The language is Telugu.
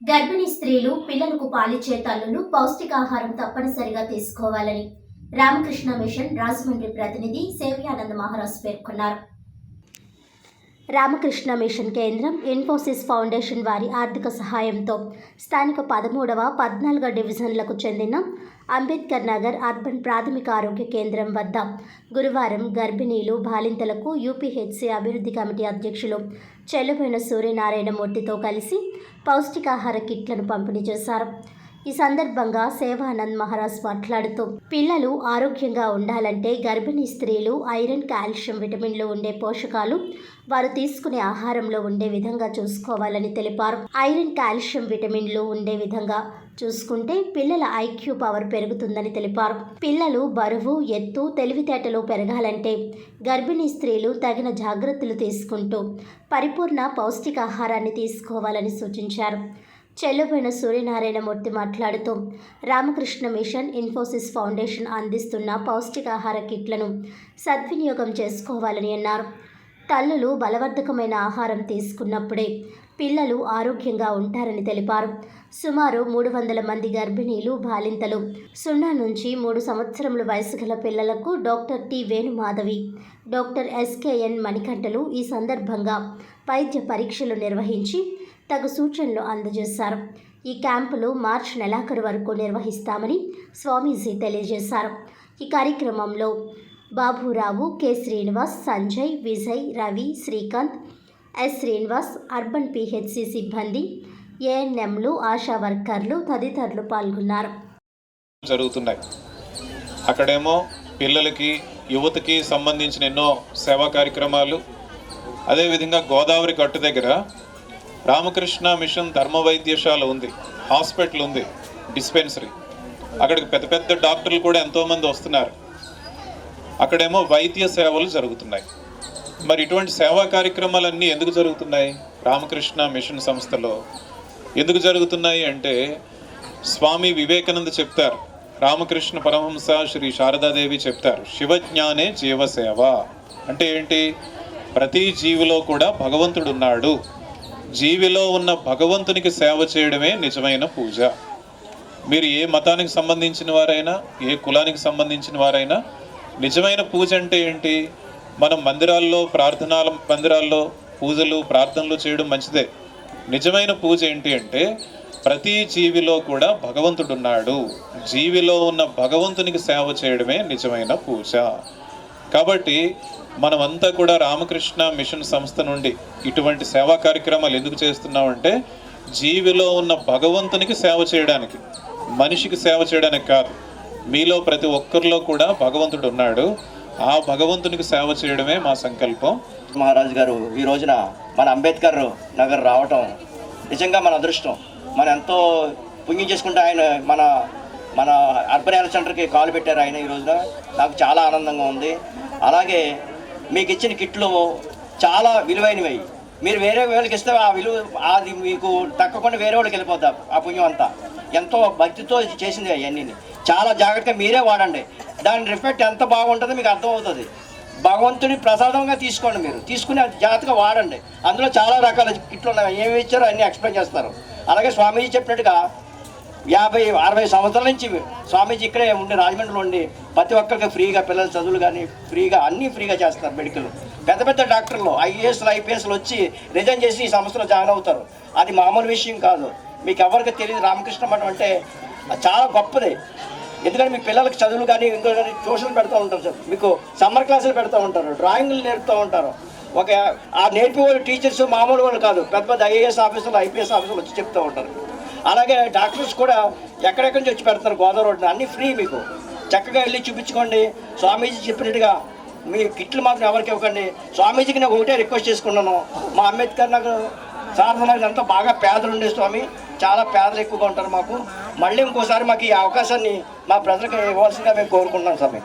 గర్భిణీ స్త్రీలు పిల్లలకు పాలిచ్చే తల్లులు పౌష్టికాహారం తప్పనిసరిగా తీసుకోవాలని రామకృష్ణ మిషన్ రాజమండ్రి ప్రతినిధి సేవ్యానంద్ మహారాజ్ పేర్కొన్నారు. రామకృష్ణ మిషన్ కేంద్రం ఇన్ఫోసిస్ ఫౌండేషన్ వారి ఆర్థిక సహాయంతో స్థానిక 13వ, 14వ డివిజన్లకు చెందిన అంబేద్కర్ నగర్ అర్బన్ ప్రాథమిక ఆరోగ్య కేంద్రం వద్ద గురువారం గర్భిణీలు, బాలింతలకు యూపీహెచ్సీ అభివృద్ధి కమిటీ అధ్యక్షులు చెల్లుబోయిన సూర్యనారాయణమూర్తితో కలిసి పౌష్టికాహార కిట్లను పంపిణీ చేశారు. ఈ సందర్భంగా సేవానంద్ మహారాజ్ మాట్లాడుతూ, పిల్లలు ఆరోగ్యంగా ఉండాలంటే గర్భిణీ స్త్రీలు ఐరన్, కాల్షియం, విటమిన్లు ఉండే పోషకాలు వారు తీసుకునే ఆహారంలో ఉండే విధంగా చూసుకోవాలని తెలిపారు. ఐరన్, కాల్షియం, విటమిన్లు ఉండే విధంగా చూసుకుంటే పిల్లల ఐక్యూ పవర్ పెరుగుతుందని తెలిపారు. పిల్లలు బరువు, ఎత్తు, తెలివితేటలు పెరగాలంటే గర్భిణీ స్త్రీలు తగిన జాగ్రత్తలు తీసుకుంటూ పరిపూర్ణ పౌష్టికాహారాన్ని తీసుకోవాలని సూచించారు. చెల్లుబోయిన సూర్యనారాయణమూర్తి మాట్లాడుతూ, రామకృష్ణ మిషన్ ఇన్ఫోసిస్ ఫౌండేషన్ అందిస్తున్న పౌష్టికాహార కిట్లను సద్వినియోగం చేసుకోవాలని అన్నారు. తల్లులు బలవర్ధకమైన ఆహారం తీసుకున్నప్పుడే పిల్లలు ఆరోగ్యంగా ఉంటారని తెలిపారు. సుమారు 300 మంది గర్భిణీలు, బాలింతలు 0 నుంచి 3 సంవత్సరముల వయసు గల పిల్లలకు doctor T Venumadhavi, doctor SKN మణికంఠలు ఈ సందర్భంగా వైద్య పరీక్షలు నిర్వహించి తగు సూచనలు అందజేశారు. ఈ క్యాంపులు మార్చి నెలాఖరు వరకు నిర్వహిస్తామని స్వామీజీ తెలియజేశారు. ఈ కార్యక్రమంలో Baburao, K Srinivas, Sanjay, Vijay, Ravi, Srikanth, S Srinivas, urban PHC సిబ్బంది, ఏఎన్ఎంలు, ఆశా వర్కర్లు తదితరులు పాల్గొన్నారు. జరుగుతున్నాయి. అక్కడేమో పిల్లలకి, యువతకి సంబంధించిన ఎన్నో సేవా కార్యక్రమాలు, అదేవిధంగా గోదావరి గట్టు దగ్గర రామకృష్ణ మిషన్ ధర్మ వైద్యశాల ఉంది, హాస్పిటల్ ఉంది, డిస్పెన్సరీ. అక్కడికి పెద్ద పెద్ద డాక్టర్లు కూడా ఎంతోమంది వస్తున్నారు. అక్కడేమో వైద్య సేవలు జరుగుతున్నాయి. మరి ఇటువంటి సేవా కార్యక్రమాలన్నీ ఎందుకు జరుగుతున్నాయి? రామకృష్ణ మిషన్ సంస్థలో ఎందుకు జరుగుతున్నాయి అంటే, స్వామి వివేకానంద చెప్తారు, రామకృష్ణ పరమహంస శ్రీ శారదాదేవి చెప్తారు, శివజ్ఞానే జీవసేవ అంటే ఏంటి? ప్రతి జీవిలో కూడా భగవంతుడు ఉన్నాడు. జీవిలో ఉన్న భగవంతునికి సేవ చేయడమే నిజమైన పూజ. మీరు ఏ మతానికి సంబంధించిన వారైనా, ఏ కులానికి సంబంధించిన వారైనా, నిజమైన పూజ అంటే ఏంటి? మనం మందిరాల్లో, మందిరాల్లో పూజలు, ప్రార్థనలు చేయడం మంచిదే. నిజమైన పూజ ఏంటి అంటే, ప్రతి జీవిలో కూడా భగవంతుడు ఉన్నాడు. జీవిలో ఉన్న భగవంతునికి సేవ చేయడమే నిజమైన పూజ. కాబట్టి మనమంతా కూడా రామకృష్ణ మిషన్ సంస్థ నుండి ఇటువంటి సేవా కార్యక్రమాలు ఎందుకు చేస్తున్నామంటే, జీవిలో ఉన్న భగవంతునికి సేవ చేయడానికి, మనిషికి సేవ చేయడానికి కాదు. మీలో ప్రతి ఒక్కరిలో కూడా భగవంతుడు ఉన్నాడు. ఆ భగవంతునికి సేవ చేయడమే మా సంకల్పం. మహారాజు గారు ఈ రోజున మన అంబేద్కర్ నగర్ రావటం నిజంగా మన అదృష్టం. మనం ఎంతో పుణ్యం చేసుకుంటే ఆయన మన అర్బన్ హెల్త్ సెంటర్కి కాల్ పెట్టారు ఆయన. ఈ రోజున నాకు చాలా ఆనందంగా ఉంది. అలాగే మీకు ఇచ్చిన కిట్లు చాలా విలువైనవి. మీరు వేరే వాళ్ళకి ఇస్తే ఆ విలువ అది మీకు తక్కకుండా వేరే వాళ్ళకి వెళ్ళిపోతారు. ఆ పుణ్యం అంతా ఎంతో భక్తితో చేసింది. అవన్నీ చాలా జాగ్రత్తగా మీరే వాడండి. దాని రిఫెక్ట్ ఎంత బాగుంటుందో మీకు అర్థమవుతుంది. భగవంతుని ప్రసాదంగా తీసుకోండి. మీరు తీసుకుని జాగ్రత్తగా వాడండి. అందులో చాలా రకాల కిట్లు ఉన్నాయి. ఏమి ఇచ్చారో అన్నీ ఎక్స్ప్లెయిన్ చేస్తారు. అలాగే స్వామీజీ చెప్పినట్టుగా 50-60 సంవత్సరాల నుంచి స్వామీజీ ఇక్కడే ఉండి, రాజమండ్రిలో ఉండి ప్రతి ఒక్కరికి ఫ్రీగా పిల్లల చదువులు కానీ ఫ్రీగా అన్నీ ఫ్రీగా చేస్తారు. మెడికల్ పెద్ద పెద్ద డాక్టర్లు ఐఏఎస్లు, ఐపీఎస్లు వచ్చి రిజైన్ చేసి ఈ సంస్థలో జాయిన్ అవుతారు. అది మామూలు విషయం కాదు. మీకు ఎవరికి తెలియదు రామకృష్ణ మఠం అంటే చాలా గొప్పది. ఎందుకంటే మీ పిల్లలకి చదువులు కానీ ఇంకో కానీ ట్యూషన్ పెడుతూ ఉంటారు సార్. మీకు సమ్మర్ క్లాసులు పెడుతూ ఉంటారు, డ్రాయింగ్లు నేర్పుతూ ఉంటారు. ఆ నేర్పే వాళ్ళు టీచర్స్ మామూలు వాళ్ళు కాదు, పెద్ద పెద్ద ఐఏఎస్ ఆఫీసర్లు, ఐపీఎస్ ఆఫీసర్లు వచ్చి చెప్తూ ఉంటారు. అలాగే డాక్టర్స్ కూడా ఎక్కడెక్కడి నుంచి వచ్చి పెడతారు. గోదావరి రోడ్డున అన్నీ ఫ్రీ. మీకు చక్కగా వెళ్ళి చూపించుకోండి. స్వామీజీ చెప్పినట్టుగా మీ కిట్లు మాత్రం ఎవరికి ఇవ్వకండి. స్వామీజీకి నేను ఒకటే రిక్వెస్ట్ చేసుకున్నాను, మా అంబేద్కర్ నగర్ సారథనగర్ అంతా బాగా పేదలు ఉండే స్వామి, చాలా పేదలు ఎక్కువగా ఉంటారు మాకు. మళ్ళీ ఇంకోసారి మాకు ఈ అవకాశాన్ని మా ప్రజలకు ఇవ్వాల్సిందిగా మేము కోరుకుంటున్నాం స్వామి.